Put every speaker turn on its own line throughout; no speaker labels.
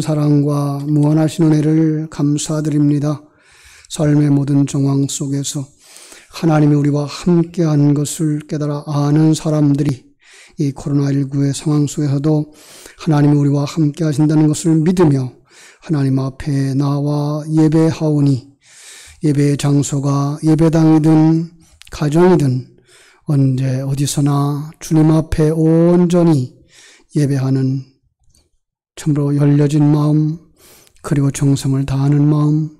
사랑과 무한하신 은혜를 감사드립니다. 삶의 모든 정황 속에서 하나님이 우리와 함께한 것을 깨달아 아는 사람들이 이 코로나19의 상황 속에서도 하나님이 우리와 함께 하신다는 것을 믿으며 하나님 앞에 나와 예배하오니 예배의 장소가 예배당이든 가정이든 언제 어디서나 주님 앞에 온전히 예배하는 참으로 열려진 마음, 그리고 정성을 다하는 마음,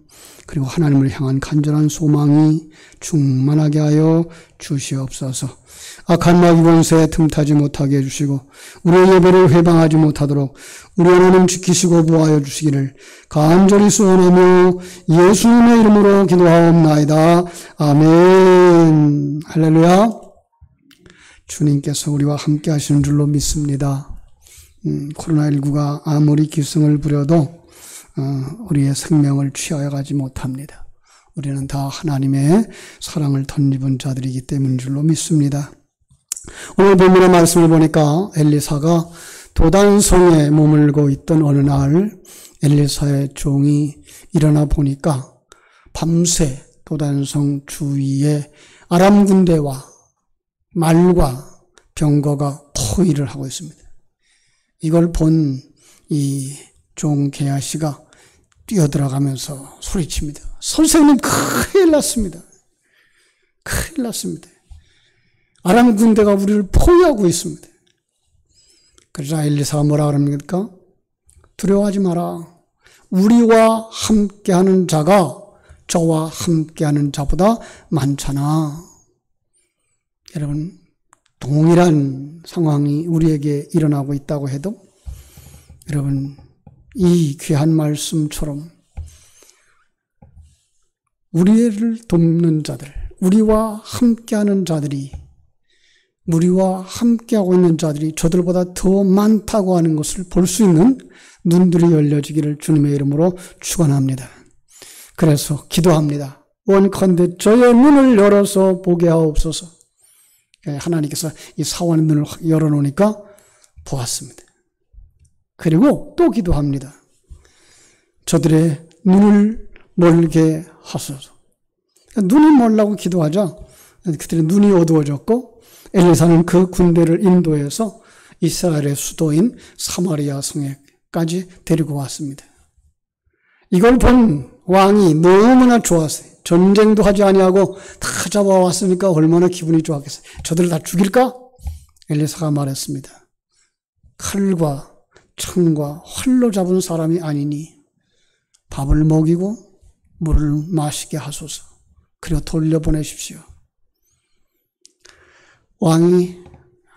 그리고 하나님을 향한 간절한 소망이 충만하게 하여 주시옵소서. 악한 마귀 권세에 틈타지 못하게 해주시고 우리의 예배를 회방하지 못하도록 우리 하나님 지키시고 보호하여 주시기를 간절히 소원하며 예수님의 이름으로 기도하옵나이다. 아멘. 할렐루야. 주님께서 우리와 함께 하시는 줄로 믿습니다. 코로나19가 아무리 기승을 부려도 우리의 생명을 취하여 가지 못합니다. 우리는 다 하나님의 사랑을 덧입은 자들이기 때문인 줄로 믿습니다. 오늘 본문의 말씀을 보니까 엘리사가 도단성에 머물고 있던 어느 날 엘리사의 종이 일어나 보니까 밤새 도단성 주위에 아람 군대와 말과 병거가 포위를 하고 있습니다. 이걸 본 이 종 게하시가 뛰어들어가면서 소리칩니다. 선생님, 큰일 났습니다. 큰일 났습니다. 아람 군대가 우리를 포위하고 있습니다. 그러자 엘리사가 뭐라 그럽니까? 두려워하지 마라. 우리와 함께하는 자가 저와 함께하는 자보다 많잖아. 여러분, 동일한 상황이 우리에게 일어나고 있다고 해도 여러분, 이 귀한 말씀처럼 우리를 돕는 자들, 우리와 함께하는 자들이, 우리와 함께하고 있는 자들이 저들보다 더 많다고 하는 것을 볼 수 있는 눈들이 열려지기를 주님의 이름으로 축원합니다. 그래서 기도합니다. 원컨대 저의 눈을 열어서 보게 하옵소서. 하나님께서 이 사원의 눈을 열어놓으니까 보았습니다. 그리고 또 기도합니다. 저들의 눈을 멀게 하소서. 눈이 멀라고 기도하자 그들의 눈이 어두워졌고 엘리사는 그 군대를 인도해서 이스라엘의 수도인 사마리아 성에까지 데리고 왔습니다. 이걸 본 왕이 너무나 좋았어요. 전쟁도 하지 아니하고 다 잡아왔으니까 얼마나 기분이 좋았겠어요. 저들을 다 죽일까? 엘리사가 말했습니다. 칼과 창과 활로 잡은 사람이 아니니 밥을 먹이고 물을 마시게 하소서. 그리고 돌려보내십시오. 왕이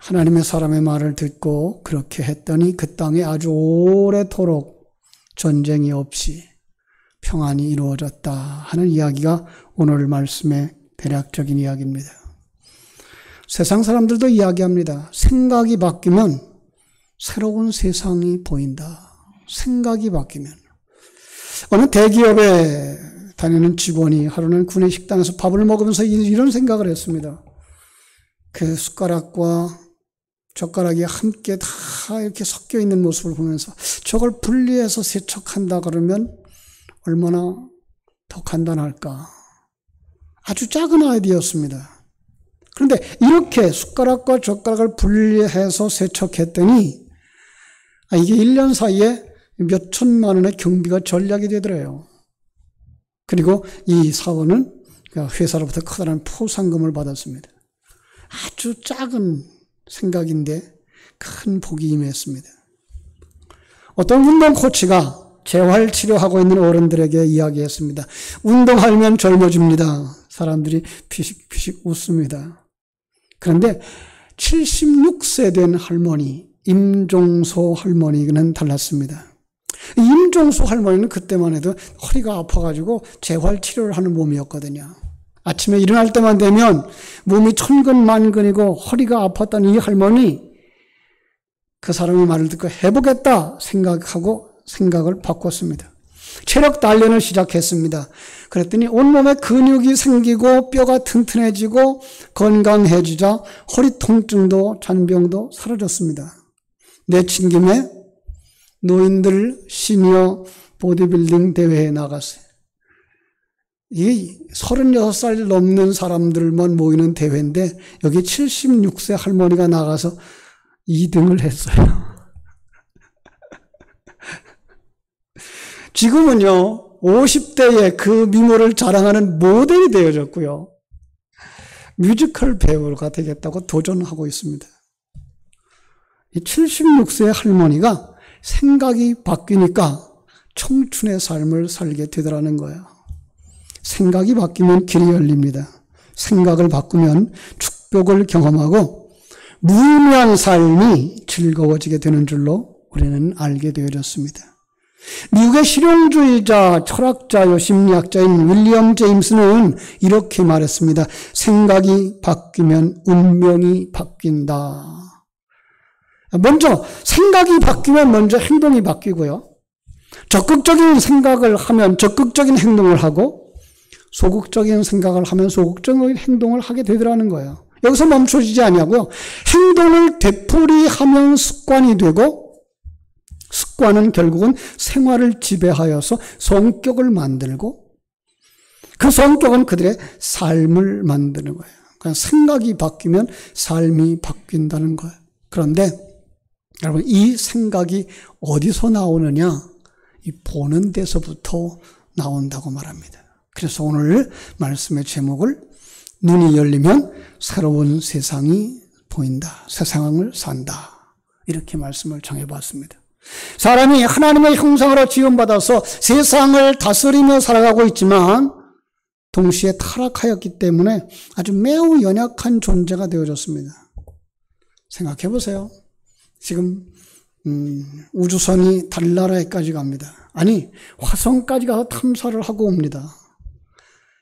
하나님의 사람의 말을 듣고 그렇게 했더니 그 땅에 아주 오래도록 전쟁이 없이 평안이 이루어졌다 하는 이야기가 오늘 말씀의 대략적인 이야기입니다. 세상 사람들도 이야기합니다. 생각이 바뀌면 새로운 세상이 보인다. 생각이 바뀌면. 어느 대기업에 다니는 직원이 하루는 군내 식당에서 밥을 먹으면서 이런 생각을 했습니다. 그 숟가락과 젓가락이 함께 다 이렇게 섞여 있는 모습을 보면서 저걸 분리해서 세척한다 그러면 얼마나 더 간단할까. 아주 작은 아이디어였습니다. 그런데 이렇게 숟가락과 젓가락을 분리해서 세척했더니 이게 1년 사이에 몇 천만 원의 경비가 절약이 되더래요. 그리고 이 사원은 회사로부터 커다란 포상금을 받았습니다. 아주 작은 생각인데 큰 복이 임했습니다. 어떤 운동 코치가 재활치료하고 있는 어른들에게 이야기했습니다. 운동하면 젊어집니다. 사람들이 피식피식 웃습니다. 그런데 76세 된 할머니, 임종소 할머니는 달랐습니다. 임종소 할머니는 그때만 해도 허리가 아파가지고 재활치료를 하는 몸이었거든요. 아침에 일어날 때만 되면 몸이 천근만근이고 허리가 아팠던 이 할머니, 그 사람의 말을 듣고 해보겠다 생각하고 생각을 바꿨습니다. 체력 단련을 시작했습니다. 그랬더니 온몸에 근육이 생기고 뼈가 튼튼해지고 건강해지자 허리 통증도 잔병도 사라졌습니다. 내친 김에 노인들 시니어 보디빌딩 대회에 나갔어요. 이게 36살 넘는 사람들만 모이는 대회인데 여기 76세 할머니가 나가서 2등을 했어요. 지금은요, 50대에 그 미모를 자랑하는 모델이 되어졌고요. 뮤지컬 배우가 되겠다고 도전하고 있습니다. 이 76세 할머니가 생각이 바뀌니까 청춘의 삶을 살게 되더라는 거예요. 생각이 바뀌면 길이 열립니다. 생각을 바꾸면 축복을 경험하고 무의미한 삶이 즐거워지게 되는 줄로 우리는 알게 되어졌습니다. 미국의 실용주의자, 철학자요 심리학자인 윌리엄 제임스는 이렇게 말했습니다. 생각이 바뀌면 운명이 바뀐다. 먼저 생각이 바뀌면 먼저 행동이 바뀌고요. 적극적인 생각을 하면 적극적인 행동을 하고 소극적인 생각을 하면 소극적인 행동을 하게 되더라는 거예요. 여기서 멈춰지지 아니하고요. 행동을 되풀이하면 습관이 되고 습관은 결국은 생활을 지배하여서 성격을 만들고 그 성격은 그들의 삶을 만드는 거예요. 그러니까 생각이 바뀌면 삶이 바뀐다는 거예요. 그런데 여러분 이 생각이 어디서 나오느냐? 이 보는 데서부터 나온다고 말합니다. 그래서 오늘 말씀의 제목을 눈이 열리면 새로운 세상이 보인다. 세상을 산다. 이렇게 말씀을 정해봤습니다. 사람이 하나님의 형상으로 지음받아서 세상을 다스리며 살아가고 있지만 동시에 타락하였기 때문에 아주 매우 연약한 존재가 되어졌습니다. 생각해 보세요. 지금 우주선이 달나라에까지 갑니다. 아니 화성까지 가서 탐사를 하고 옵니다.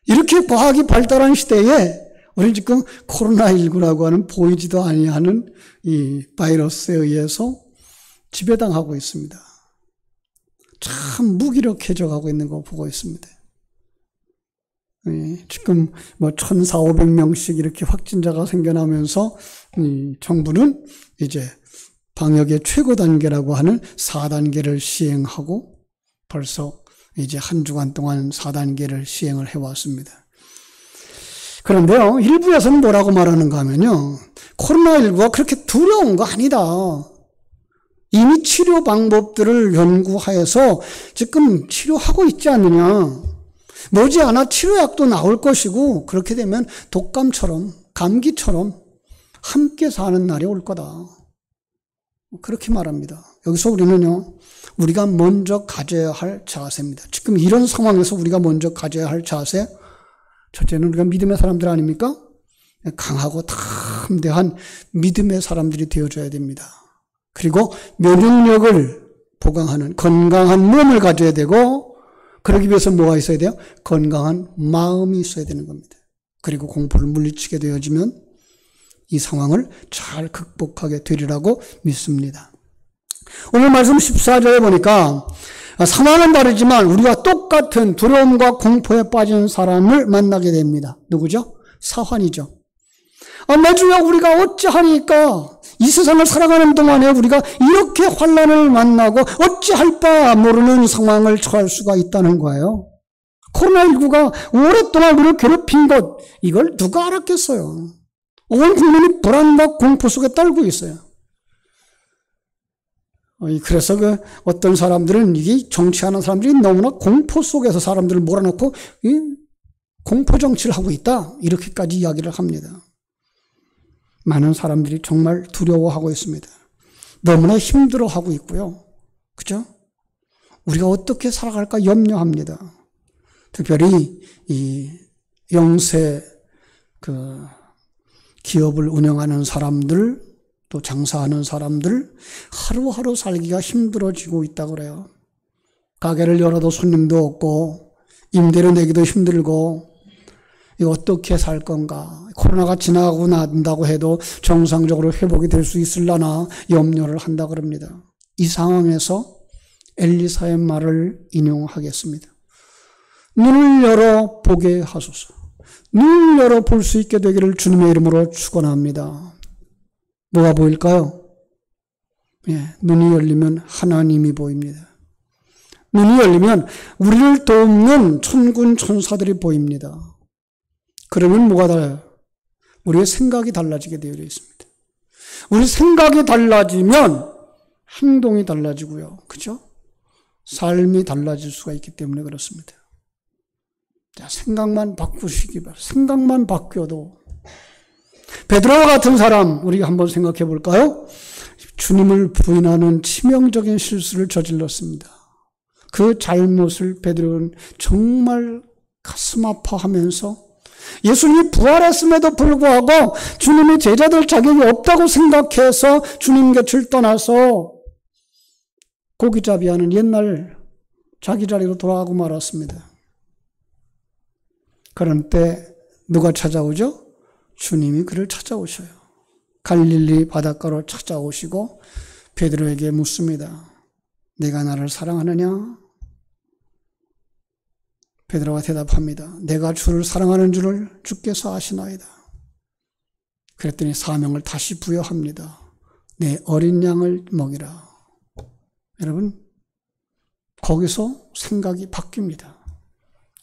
이렇게 과학이 발달한 시대에 우리는 지금 코로나19라고 하는 보이지도 아니하는 이 바이러스에 의해서 지배당하고 있습니다. 참 무기력해져 가고 있는 거 보고 있습니다. 지금 뭐 1,400~500명씩 이렇게 확진자가 생겨나면서 정부는 이제 방역의 최고 단계라고 하는 4단계를 시행하고 벌써 이제 한 주간 동안 4단계를 시행을 해왔습니다. 그런데요, 일부에서는 뭐라고 말하는가 하면요, 코로나19가 그렇게 두려운 거 아니다. 이미 치료 방법들을 연구하여서 지금 치료하고 있지 않느냐. 머지않아 치료약도 나올 것이고 그렇게 되면 독감처럼 감기처럼 함께 사는 날이 올 거다. 그렇게 말합니다. 여기서 우리는요, 우리가 먼저 가져야 할 자세입니다. 지금 이런 상황에서 우리가 먼저 가져야 할 자세, 첫째는 우리가 믿음의 사람들 아닙니까? 강하고 담대한 믿음의 사람들이 되어줘야 됩니다. 그리고 면역력을 보강하는 건강한 몸을 가져야 되고, 그러기 위해서 뭐가 있어야 돼요? 건강한 마음이 있어야 되는 겁니다. 그리고 공포를 물리치게 되어지면 이 상황을 잘 극복하게 되리라고 믿습니다. 오늘 말씀 14절에 보니까 상황은 다르지만 우리가 똑같은 두려움과 공포에 빠진 사람을 만나게 됩니다. 누구죠? 사환이죠. 매주야 우리가 어찌하니까 이 세상을 살아가는 동안에 우리가 이렇게 환난을 만나고 어찌할 바 모르는 상황을 처할 수가 있다는 거예요. 코로나19가 오랫동안 우리를 괴롭힌 것, 이걸 누가 알았겠어요. 온 국민이 불안과 공포 속에 떨고 있어요. 그래서 어떤 사람들은 이게 정치하는 사람들이 너무나 공포 속에서 사람들을 몰아넣고 공포 정치를 하고 있다. 이렇게까지 이야기를 합니다. 많은 사람들이 정말 두려워하고 있습니다. 너무나 힘들어하고 있고요. 그죠? 우리가 어떻게 살아갈까 염려합니다. 특별히 이 영세 기업을 운영하는 사람들, 또 장사하는 사람들, 하루하루 살기가 힘들어지고 있다고 그래요. 가게를 열어도 손님도 없고, 임대료 내기도 힘들고, 이거 어떻게 살 건가? 코로나가 지나가고 난다고 해도 정상적으로 회복이 될 수 있으려나 염려를 한다 그럽니다. 이 상황에서 엘리사의 말을 인용하겠습니다. 눈을 열어 보게 하소서. 눈을 열어 볼 수 있게 되기를 주님의 이름으로 축원합니다. 뭐가 보일까요? 눈이 열리면 하나님이 보입니다. 눈이 열리면 우리를 돕는 천군 천사들이 보입니다. 그러면 뭐가 달라요? 우리의 생각이 달라지게 되어 있습니다. 우리 생각이 달라지면 행동이 달라지고요. 그죠? 삶이 달라질 수가 있기 때문에 그렇습니다. 자, 생각만 바꾸시기 바랍니다. 생각만 바뀌어도. 베드로와 같은 사람, 우리가 한번 생각해 볼까요? 주님을 부인하는 치명적인 실수를 저질렀습니다. 그 잘못을 베드로는 정말 가슴 아파하면서 예수님이 부활했음에도 불구하고 주님이 제자들 자격이 없다고 생각해서 주님 곁을 떠나서 고기잡이하는 옛날 자기 자리로 돌아가고 말았습니다. 그런 때 누가 찾아오죠? 주님이 그를 찾아오셔요. 갈릴리 바닷가로 찾아오시고 베드로에게 묻습니다. 네가 나를 사랑하느냐? 베드로가 대답합니다. 내가 주를 사랑하는 줄을 주께서 아시나이다. 그랬더니 사명을 다시 부여합니다. 내 어린 양을 먹이라. 여러분, 거기서 생각이 바뀝니다.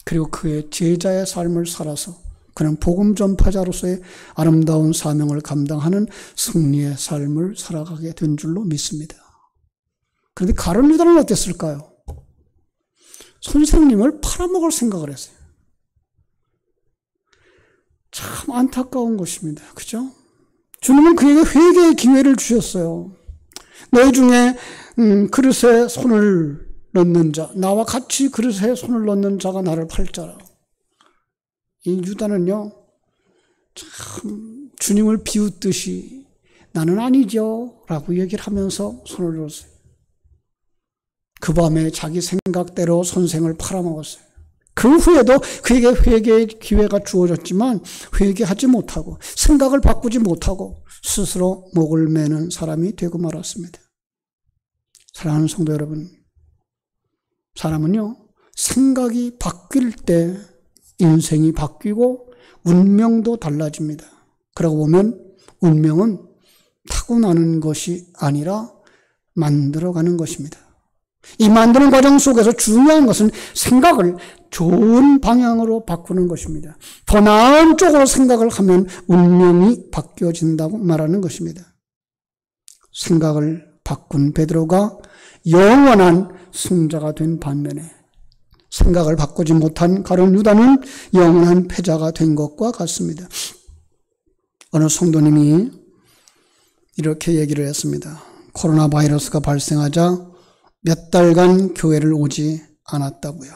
그리고 그의 제자의 삶을 살아서 그는 복음 전파자로서의 아름다운 사명을 감당하는 승리의 삶을 살아가게 된 줄로 믿습니다. 그런데 가룟 유다는 어땠을까요? 선생님을 팔아먹을 생각을 했어요. 참 안타까운 것입니다. 그죠? 주님은 그에게 회개의 기회를 주셨어요. 너희 중에 그릇에 손을 넣는 자, 나와 같이 그릇에 손을 넣는 자가 나를 팔자라. 이 유다는요, 참 주님을 비웃듯이 나는 아니죠 라고 얘기를 하면서 손을 넣었어요. 그 밤에 자기 생각대로 선생을 팔아먹었어요. 그 후에도 그에게 회개의 기회가 주어졌지만 회개하지 못하고 생각을 바꾸지 못하고 스스로 목을 매는 사람이 되고 말았습니다. 사랑하는 성도 여러분, 사람은요, 생각이 바뀔 때 인생이 바뀌고 운명도 달라집니다. 그러고 보면 운명은 타고나는 것이 아니라 만들어가는 것입니다. 이 만드는 과정 속에서 중요한 것은 생각을 좋은 방향으로 바꾸는 것입니다. 더 나은 쪽으로 생각을 하면 운명이 바뀌어진다고 말하는 것입니다. 생각을 바꾼 베드로가 영원한 승자가 된 반면에 생각을 바꾸지 못한 가룟 유다는 영원한 패자가 된 것과 같습니다. 어느 성도님이 이렇게 얘기를 했습니다. 코로나 바이러스가 발생하자 몇 달간 교회를 오지 않았다고요.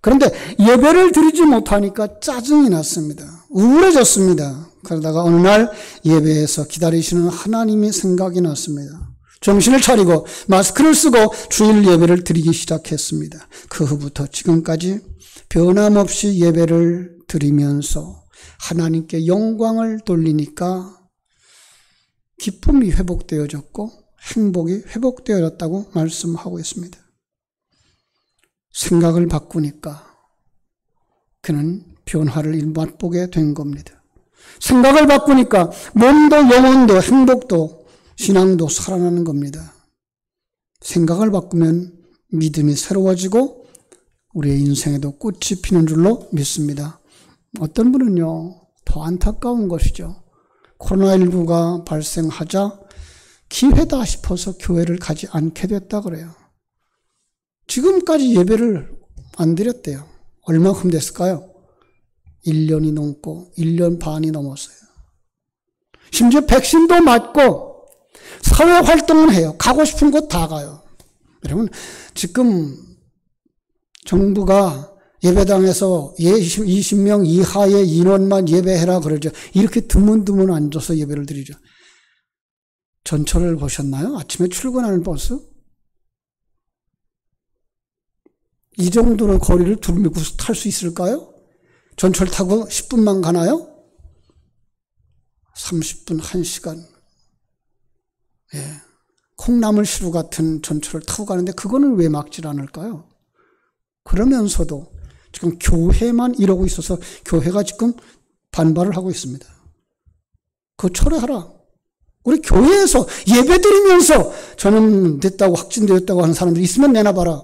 그런데 예배를 드리지 못하니까 짜증이 났습니다. 우울해졌습니다. 그러다가 어느 날 예배에서 기다리시는 하나님이 생각이 났습니다. 정신을 차리고 마스크를 쓰고 주일 예배를 드리기 시작했습니다. 그 후부터 지금까지 변함없이 예배를 드리면서 하나님께 영광을 돌리니까 기쁨이 회복되어졌고 행복이 회복되어졌다고 말씀하고 있습니다. 생각을 바꾸니까 그는 변화를 맛보게 된 겁니다. 생각을 바꾸니까 몸도 영혼도 행복도 신앙도 살아나는 겁니다. 생각을 바꾸면 믿음이 새로워지고 우리의 인생에도 꽃이 피는 줄로 믿습니다. 어떤 분은요, 더 안타까운 것이죠. 코로나19가 발생하자 기회다 싶어서 교회를 가지 않게 됐다 그래요. 지금까지 예배를 안 드렸대요. 얼마큼 됐을까요? 1년이 넘고 1년 반이 넘었어요. 심지어 백신도 맞고 사회활동을 해요. 가고 싶은 곳 다 가요. 여러분, 지금 정부가 예배당에서 20명 이하의 인원만 예배해라 그러죠. 이렇게 드문드문 앉아서 예배를 드리죠. 전철을 보셨나요? 아침에 출근하는 버스? 이 정도の거리를 두르고 탈 수 있을까요? 전철 타고 10분만 가나요? 30분, 1시간. 예. 콩나물 시루 같은 전철을 타고 가는데 그거는 왜 막질 않을까요? 그러면서도 지금 교회만 이러고 있어서 교회가 지금 반발을 하고 있습니다. 그거 철회하라. 우리 교회에서 예배드리면서 저는 됐다고 확진되었다고 하는 사람들이 있으면 내놔봐라.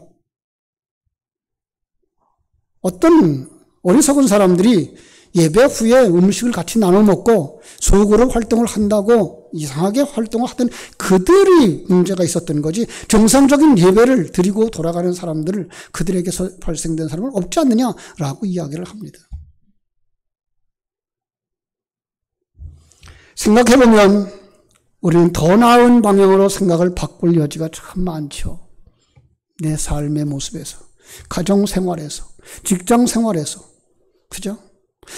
어떤 어리석은 사람들이 예배 후에 음식을 같이 나눠 먹고 소그룹 활동을 한다고 이상하게 활동을 하던 그들이 문제가 있었던 거지, 정상적인 예배를 드리고 돌아가는 사람들을, 그들에게서 발생된 사람은 없지 않느냐라고 이야기를 합니다. 생각해보면 우리는 더 나은 방향으로 생각을 바꿀 여지가 참 많죠. 내 삶의 모습에서, 가정 생활에서, 직장 생활에서. 그죠?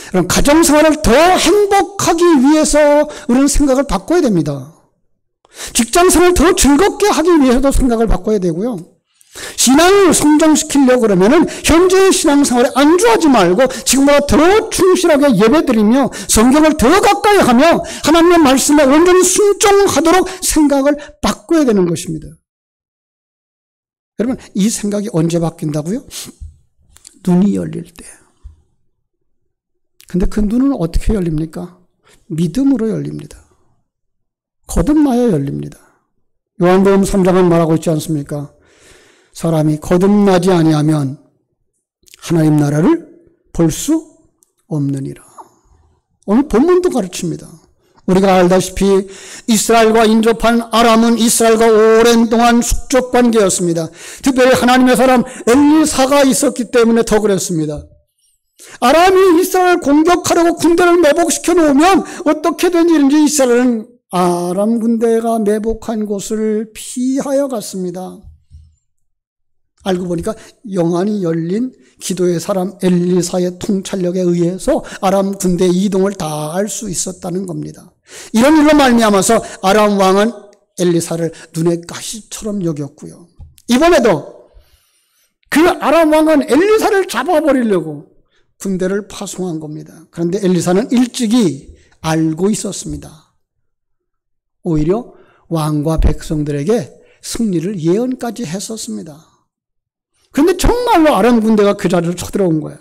그럼 가정 생활을 더 행복하기 위해서 우리는 생각을 바꿔야 됩니다. 직장 생활을 더 즐겁게 하기 위해서도 생각을 바꿔야 되고요. 신앙을 성장시키려고 그러면은 현재의 신앙생활에 안주하지 말고 지금보다 더 충실하게 예배드리며 성경을 더 가까이 하며 하나님의 말씀에 온전히 순종하도록 생각을 바꿔야 되는 것입니다. 여러분, 이 생각이 언제 바뀐다고요? 눈이 열릴 때. 근데 그 눈은 어떻게 열립니까? 믿음으로 열립니다. 거듭나야 열립니다. 요한복음 3장은 말하고 있지 않습니까? 사람이 거듭나지 아니하면 하나님 나라를 볼 수 없느니라. 오늘 본문도 가르칩니다. 우리가 알다시피 이스라엘과 인접한 아람은 이스라엘과 오랜 동안 숙적 관계였습니다. 특별히 하나님의 사람 엘리사가 있었기 때문에 더 그랬습니다. 아람이 이스라엘을 공격하려고 군대를 매복시켜 놓으면 어떻게 된 일인지 이스라엘은 아람 군대가 매복한 곳을 피하여 갔습니다. 알고 보니까 영안이 열린 기도의 사람 엘리사의 통찰력에 의해서 아람 군대 이동을 다 할 수 있었다는 겁니다. 이런 일로 말미암아서 아람 왕은 엘리사를 눈의 가시처럼 여겼고요. 이번에도 그 아람 왕은 엘리사를 잡아버리려고 군대를 파송한 겁니다. 그런데 엘리사는 일찍이 알고 있었습니다. 오히려 왕과 백성들에게 승리를 예언까지 했었습니다. 그런데 정말로 아람 군대가 그 자리로 쳐들어온 거예요.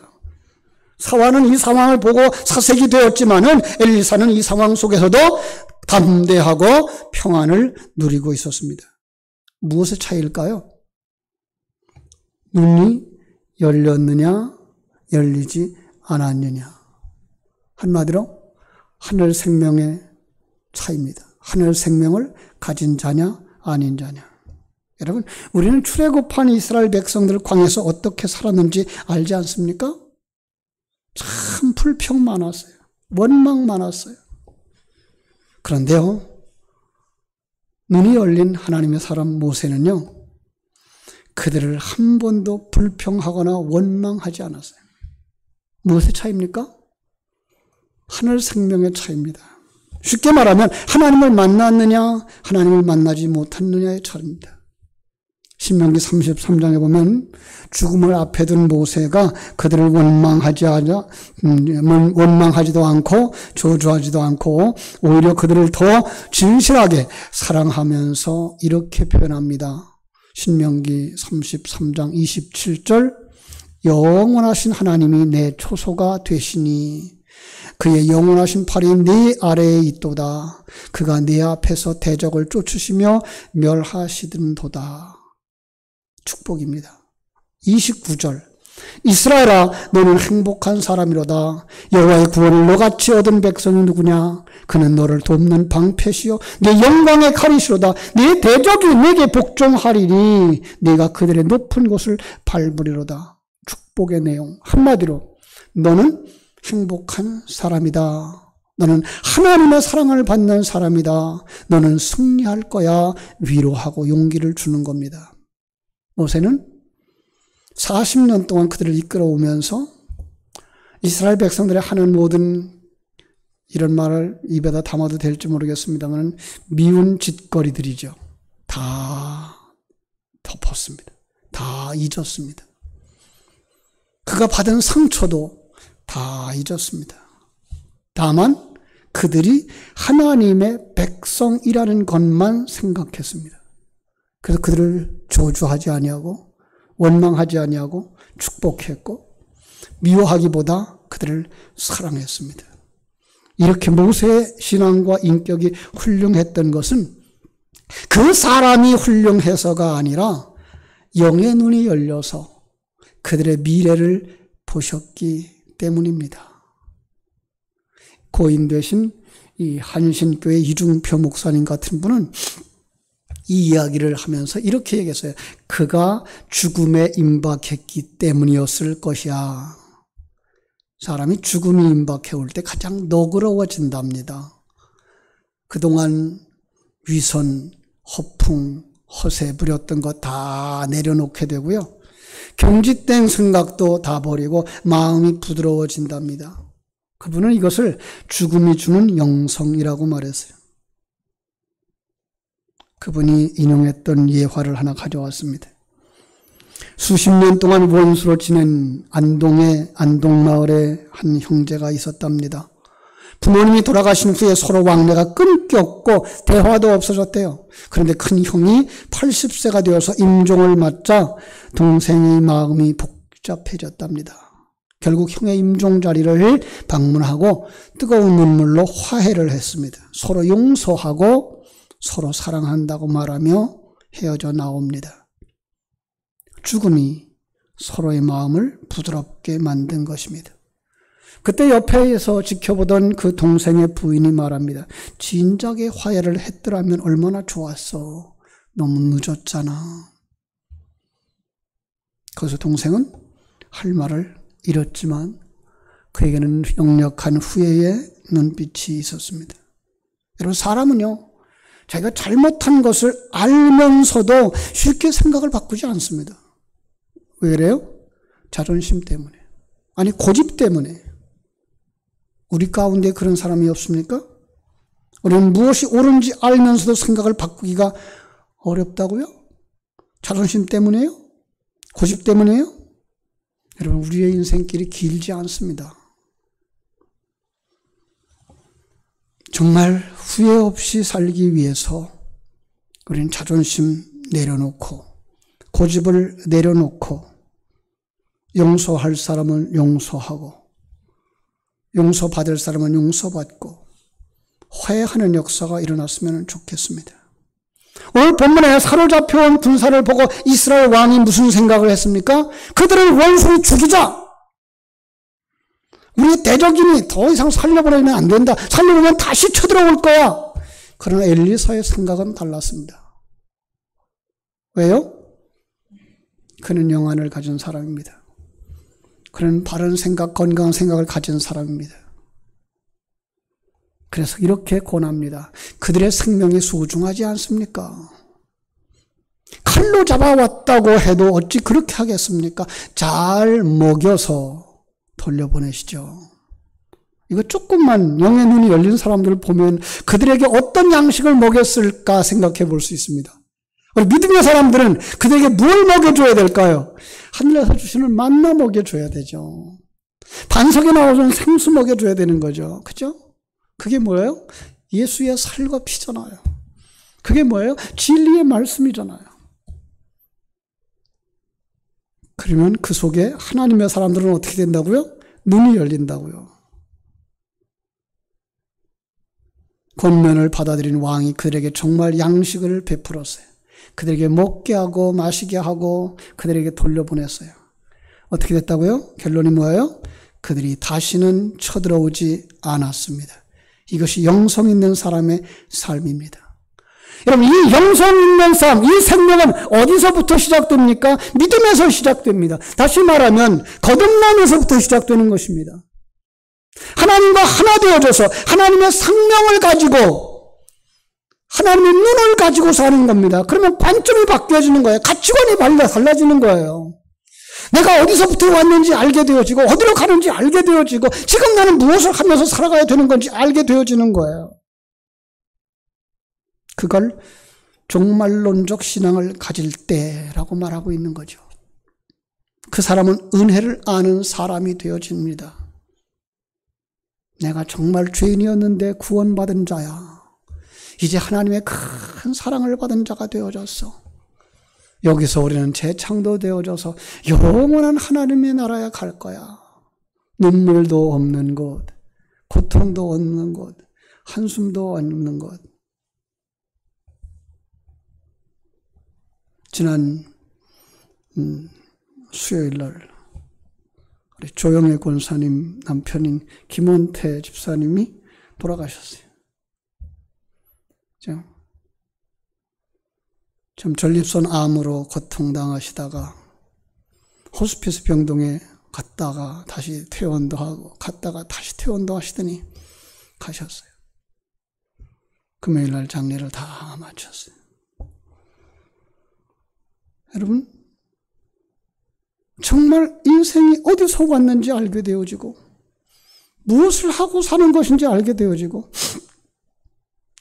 사환은 이 상황을 보고 사색이 되었지만은 엘리사는 이 상황 속에서도 담대하고 평안을 누리고 있었습니다. 무엇의 차이일까요? 눈이 열렸느냐, 열리지 않았느냐. 한마디로 하늘 생명의 차이입니다. 하늘 생명을 가진 자냐, 아닌 자냐. 여러분, 우리는 출애굽한 이스라엘 백성들 광야에서 어떻게 살았는지 알지 않습니까? 참 불평 많았어요. 원망 많았어요. 그런데요, 눈이 열린 하나님의 사람 모세는요, 그들을 한 번도 불평하거나 원망하지 않았어요. 무엇의 차이입니까? 하늘 생명의 차이입니다. 쉽게 말하면 하나님을 만났느냐, 하나님을 만나지 못했느냐의 차이입니다. 신명기 33장에 보면 죽음을 앞에 둔 모세가 그들을 원망하지도 않고 저주하지도 않고 오히려 그들을 더 진실하게 사랑하면서 이렇게 표현합니다. 신명기 33장 27절, 영원하신 하나님이 내 초소가 되시니 그의 영원하신 팔이 네 아래에 있도다. 그가 네 앞에서 대적을 쫓으시며 멸하시든도다. 축복입니다. 29절, 이스라엘아 너는 행복한 사람이로다. 여호와의 구원을 너같이 얻은 백성이 누구냐? 그는 너를 돕는 방패시요 내 영광의 칼이시로다. 네 대적이 네게 복종하리니 네가 그들의 높은 곳을 밟으리로다. 축복의 내용, 한마디로 너는 행복한 사람이다. 너는 하나님의 사랑을 받는 사람이다. 너는 승리할 거야. 위로하고 용기를 주는 겁니다. 모세는 40년 동안 그들을 이끌어오면서 이스라엘 백성들이 하는 모든, 이런 말을 입에다 담아도 될지 모르겠습니다만 미운 짓거리들이죠. 다 덮었습니다. 다 잊었습니다. 그가 받은 상처도 다 잊었습니다. 다만 그들이 하나님의 백성이라는 것만 생각했습니다. 그래서 그들을 저주하지 아니하고 원망하지 아니하고 축복했고 미워하기보다 그들을 사랑했습니다. 이렇게 모세의 신앙과 인격이 훌륭했던 것은 그 사람이 훌륭해서가 아니라 영의 눈이 열려서 그들의 미래를 보셨기 때문입니다. 고인 되신 이 한신교회 이중표 목사님 같은 분은 이 이야기를 하면서 이렇게 얘기했어요. 그가 죽음에 임박했기 때문이었을 것이야. 사람이 죽음이 임박해 올 때 가장 너그러워진답니다. 그동안 위선, 허풍, 허세 부렸던 거 다 내려놓게 되고요. 경직된 생각도 다 버리고 마음이 부드러워진답니다. 그분은 이것을 죽음이 주는 영성이라고 말했어요. 그분이 인용했던 예화를 하나 가져왔습니다. 수십 년 동안 원수로 지낸 안동마을에 한 형제가 있었답니다. 부모님이 돌아가신 후에 서로 왕래가 끊겼고 대화도 없어졌대요. 그런데 큰 형이 80세가 되어서 임종을 맞자 동생의 마음이 복잡해졌답니다. 결국 형의 임종 자리를 방문하고 뜨거운 눈물로 화해를 했습니다. 서로 용서하고 서로 사랑한다고 말하며 헤어져 나옵니다. 죽음이 서로의 마음을 부드럽게 만든 것입니다. 그때 옆에서 지켜보던 그 동생의 부인이 말합니다. 진작에 화해를 했더라면 얼마나 좋았어. 너무 늦었잖아. 그래서 동생은 할 말을 잃었지만 그에게는 역력한 후회의 눈빛이 있었습니다. 여러분, 사람은요, 자기가 잘못한 것을 알면서도 쉽게 생각을 바꾸지 않습니다. 왜 그래요? 자존심 때문에. 아니, 고집 때문에. 우리 가운데 그런 사람이 없습니까? 우리는 무엇이 옳은지 알면서도 생각을 바꾸기가 어렵다고요? 자존심 때문에요? 고집 때문에요? 여러분, 우리의 인생길이 길지 않습니다. 정말 후회 없이 살기 위해서 우리는 자존심 내려놓고 고집을 내려놓고 용서할 사람은 용서하고 용서받을 사람은 용서받고 화해하는 역사가 일어났으면 좋겠습니다. 오늘 본문에 사로잡혀온 군사를 보고 이스라엘 왕이 무슨 생각을 했습니까? 그들을 원수로 죽이자. 우리 대적인이 더 이상 살려보내면 안 된다. 살려보면 다시 쳐들어올 거야. 그러나 엘리사의 생각은 달랐습니다. 왜요? 그는 영안을 가진 사람입니다. 그는 바른 생각, 건강한 생각을 가진 사람입니다. 그래서 이렇게 권합니다. 그들의 생명이 소중하지 않습니까? 칼로 잡아왔다고 해도 어찌 그렇게 하겠습니까? 잘 먹여서 돌려보내시죠. 이거 조금만 영의 눈이 열린 사람들을 보면 그들에게 어떤 양식을 먹였을까 생각해 볼 수 있습니다. 우리 믿음의 사람들은 그들에게 뭘 먹여줘야 될까요? 하늘에서 주시는 만나 먹여줘야 되죠. 반석에 나오는 생수 먹여줘야 되는 거죠. 그죠? 그게 뭐예요? 예수의 살과 피잖아요. 그게 뭐예요? 진리의 말씀이잖아요. 그러면 그 속에 하나님의 사람들은 어떻게 된다고요? 눈이 열린다고요. 권면을 받아들인 왕이 그들에게 정말 양식을 베풀었어요. 그들에게 먹게 하고 마시게 하고 그들에게 돌려보냈어요. 어떻게 됐다고요? 결론이 뭐예요? 그들이 다시는 쳐들어오지 않았습니다. 이것이 영성 있는 사람의 삶입니다. 여러분, 이 영성 있는 삶, 이 생명은 어디서부터 시작됩니까? 믿음에서 시작됩니다. 다시 말하면 거듭남에서부터 시작되는 것입니다. 하나님과 하나 되어져서 하나님의 생명을 가지고 하나님의 눈을 가지고 사는 겁니다. 그러면 관점이 바뀌어지는 거예요. 가치관이 달라지는 거예요. 내가 어디서부터 왔는지 알게 되어지고 어디로 가는지 알게 되어지고 지금 나는 무엇을 하면서 살아가야 되는 건지 알게 되어지는 거예요. 그걸 종말론적 신앙을 가질 때라고 말하고 있는 거죠. 그 사람은 은혜를 아는 사람이 되어집니다. 내가 정말 죄인이었는데 구원받은 자야. 이제 하나님의 큰 사랑을 받은 자가 되어졌어. 여기서 우리는 재창도 되어져서 영원한 하나님의 나라에 갈 거야. 눈물도 없는 곳, 고통도 없는 것, 한숨도 없는 것. 지난 수요일 날 우리 조영애 권사님 남편인 김원태 집사님이 돌아가셨어요. 좀 전립선 암으로 고통당하시다가 호스피스 병동에 갔다가 다시 퇴원도 하고 갔다가 다시 퇴원도 하시더니 가셨어요. 금요일 날 장례를 다 마쳤어요. 여러분, 정말 인생이 어디서 왔는지 알게 되어지고 무엇을 하고 사는 것인지 알게 되어지고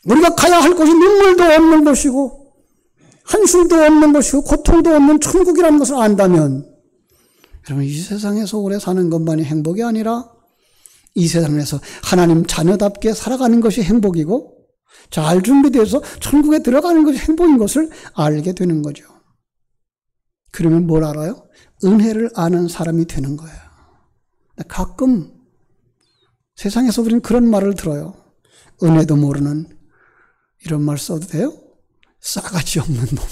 우리가 가야 할 곳이 눈물도 없는 곳이고 한숨도 없는 곳이고 고통도 없는 천국이라는 것을 안다면 여러분, 이 세상에서 오래 사는 것만이 행복이 아니라 이 세상에서 하나님 자녀답게 살아가는 것이 행복이고 잘 준비되어서 천국에 들어가는 것이 행복인 것을 알게 되는 거죠. 그러면 뭘 알아요? 은혜를 아는 사람이 되는 거예요. 가끔 세상에서 우리는 그런 말을 들어요. 은혜도 모르는, 이런 말 써도 돼요? 싸가지 없는 놈.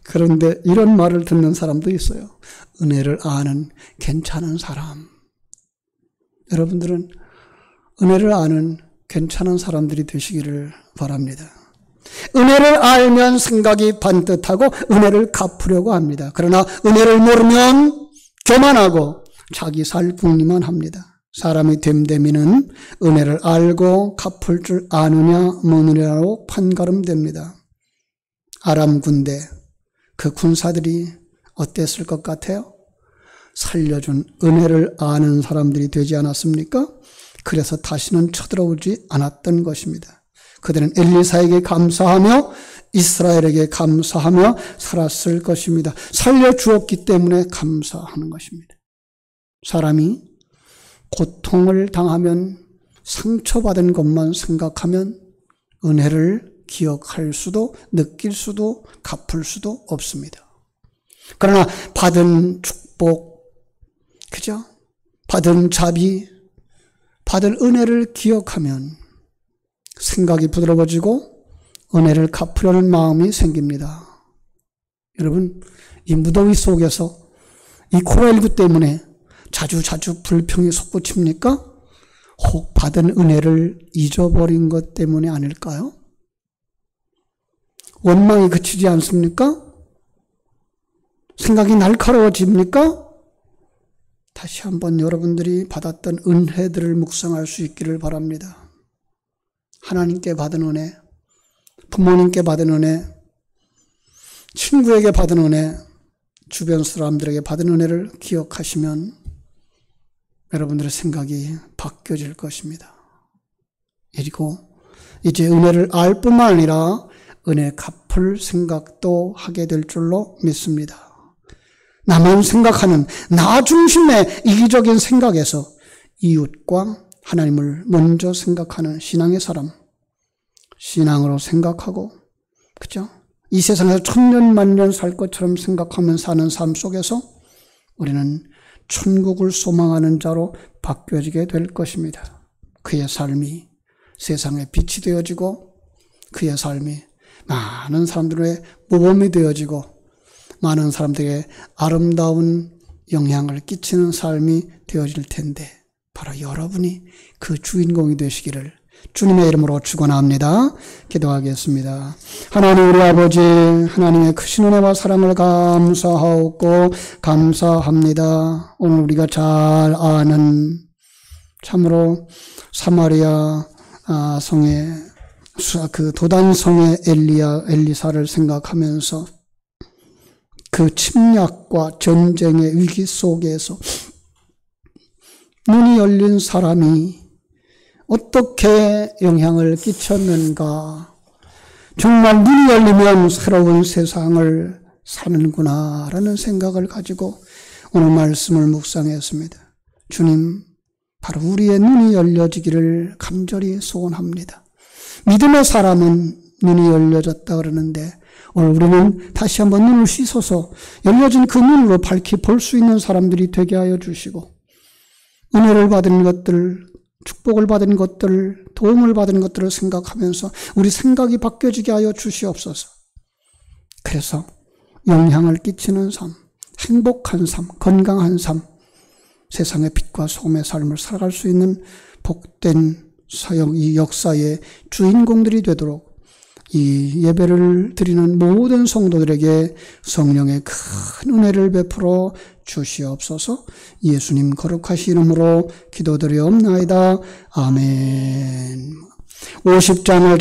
그런데 이런 말을 듣는 사람도 있어요. 은혜를 아는 괜찮은 사람. 여러분들은 은혜를 아는 괜찮은 사람들이 되시기를 바랍니다. 은혜를 알면 생각이 반듯하고 은혜를 갚으려고 합니다. 그러나 은혜를 모르면 교만하고 자기 살 궁리만 합니다. 사람이 됨됨이는 은혜를 알고 갚을 줄 아느냐 모느냐로 판가름됩니다. 아람 군대 그 군사들이 어땠을 것 같아요? 살려준 은혜를 아는 사람들이 되지 않았습니까? 그래서 다시는 쳐들어오지 않았던 것입니다. 그들은 엘리사에게 감사하며 이스라엘에게 감사하며 살았을 것입니다. 살려주었기 때문에 감사하는 것입니다. 사람이 고통을 당하면 상처받은 것만 생각하면 은혜를 기억할 수도 느낄 수도 갚을 수도 없습니다. 그러나 받은 축복, 그죠? 받은 자비, 받은 은혜를 기억하면 생각이 부드러워지고 은혜를 갚으려는 마음이 생깁니다. 여러분, 이 무더위 속에서 이 코로나19 때문에 자주 불평이 솟구칩니까? 혹 받은 은혜를 잊어버린 것 때문이 아닐까요? 원망이 그치지 않습니까? 생각이 날카로워집니까? 다시 한번 여러분들이 받았던 은혜들을 묵상할 수 있기를 바랍니다. 하나님께 받은 은혜, 부모님께 받은 은혜, 친구에게 받은 은혜, 주변 사람들에게 받은 은혜를 기억하시면 여러분들의 생각이 바뀌어질 것입니다. 그리고 이제 은혜를 알 뿐만 아니라 은혜 갚을 생각도 하게 될 줄로 믿습니다. 나만 생각하는 나 중심의 이기적인 생각에서 이웃과 하나님을 먼저 생각하는 신앙의 사람, 신앙으로 생각하고, 그죠? 이 세상에서 천년만년 살 것처럼 생각하면서 사는 삶 속에서 우리는 천국을 소망하는 자로 바뀌어지게 될 것입니다. 그의 삶이 세상에 빛이 되어지고 그의 삶이 많은 사람들의 모범이 되어지고 많은 사람들에게 아름다운 영향을 끼치는 삶이 되어질 텐데 바로 여러분이 그 주인공이 되시기를 주님의 이름으로 축원합니다. 기도하겠습니다. 하나님 우리 아버지, 하나님의 크신 은혜와 사랑을 감사하고 감사합니다. 오늘 우리가 잘 아는 참으로 사마리아 성의 그 도단성의 엘리사를 생각하면서 그 침략과 전쟁의 위기 속에서 눈이 열린 사람이 어떻게 영향을 끼쳤는가. 정말 눈이 열리면 새로운 세상을 사는구나라는 생각을 가지고 오늘 말씀을 묵상했습니다. 주님, 바로 우리의 눈이 열려지기를 간절히 소원합니다. 믿음의 사람은 눈이 열려졌다 그러는데 오늘 우리는 다시 한번 눈을 씻어서 열려진 그 눈으로 밝히 볼 수 있는 사람들이 되게 하여 주시고 은혜를 받은 것들, 축복을 받은 것들, 도움을 받은 것들을 생각하면서 우리 생각이 바뀌어지게 하여 주시옵소서. 그래서 영향을 끼치는 삶, 행복한 삶, 건강한 삶, 세상의 빛과 소금의 삶을 살아갈 수 있는 복된 사역, 이 역사의 주인공들이 되도록 이 예배를 드리는 모든 성도들에게 성령의 큰 은혜를 베풀어 주시옵소서. 예수님 거룩하신 이름으로 기도드리옵나이다. 아멘. 50장을